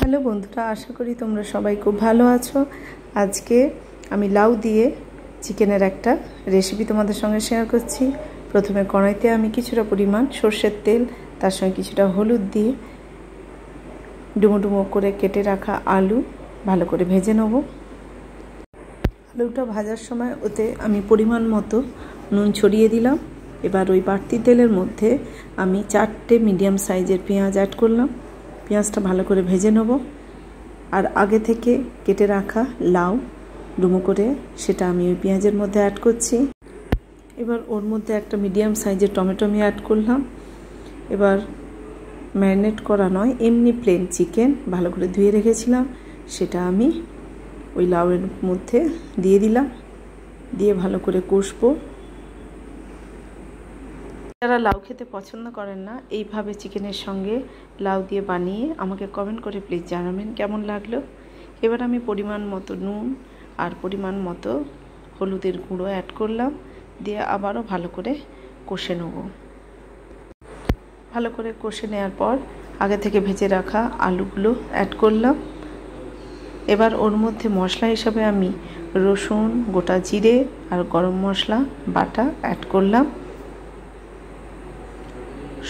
Hello বন্ধুরা, আশা করি তোমরা সবাই খুব ভালো আছো। আজকে আমি লাউ দিয়ে চিকেনের একটা রেসিপি তোমাদের সঙ্গে শেয়ার করছি। প্রথমে কড়াইতে আমি কিছুটা পরিমাণ সর্ষের তেল, তার সঙ্গে কিছুটা হলুদ দিয়ে ডুমো ডুমো করে কেটে রাখা আলু ভালো করে ভেজে নেব। আলুটা ভাজার সময় ওতে আমি পরিমাণ মতো নুন ছড়িয়ে দিলাম। এবার ওই বাড়তি তেলের মধ্যে আমি 4টে মিডিয়াম সাইজের পেঁয়াজ অ্যাড করলাম। পেঁয়াজটা ভালো করে ভেজে নেব। আর আগে থেকে কেটে রাখা লাউ ডুমো করে সেটা আমি ওই পেঁয়াজের মধ্যে অ্যাড করছি। এবার ওর মধ্যে একটা মিডিয়াম সাইজের টমেটো আমি অ্যাড করলাম। এবার ম্যারিনেট করা নয়, এমনি প্লেন চিকেন ভালো করে ধুয়ে রেখেছিলাম, সেটা আমি ওই লাউয়ের মধ্যে দিয়ে দিলাম। দিয়ে ভালো করে কষবো। যারা লাউ খেতে পছন্দ করেন না, এইভাবে চিকেনের সঙ্গে লাউ দিয়ে বানিয়ে আমাকে কমেন্ট করে প্লিজ জানাবেন কেমন লাগলো। এবার আমি পরিমাণ মতো নুন আর পরিমাণ মতো হলুদের গুঁড়ো অ্যাড করলাম। দিয়ে আবারও ভালো করে কষে নেব। ভালো করে কষে নেওয়ার পর আগে থেকে ভেজে রাখা আলুগুলো অ্যাড করলাম। এবার ওর মধ্যে মশলা হিসাবে আমি রসুন, গোটা জিরে আর গরম মশলা বাটা অ্যাড করলাম।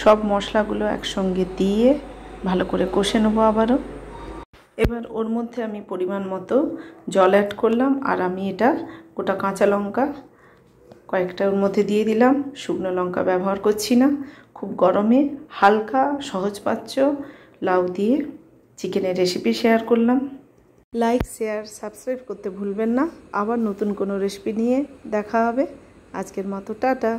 সব মশলাগুলো একসঙ্গে দিয়ে ভালো করে কষে নেবো আবারও। এবার ওর মধ্যে আমি পরিমাণ মতো জল অ্যাড করলাম। আর আমি এটা গোটা কাঁচা লঙ্কা কয়েকটা ওর মধ্যে দিয়ে দিলাম। শুকনো লঙ্কা ব্যবহার করছি না। খুব গরমে হালকা সহজপাচ্য লাউ দিয়ে চিকেনের রেসিপি শেয়ার করলাম। লাইক, শেয়ার, সাবস্ক্রাইব করতে ভুলবেন না। আবার নতুন কোনো রেসিপি নিয়ে দেখা হবে। আজকের মতো টাটা।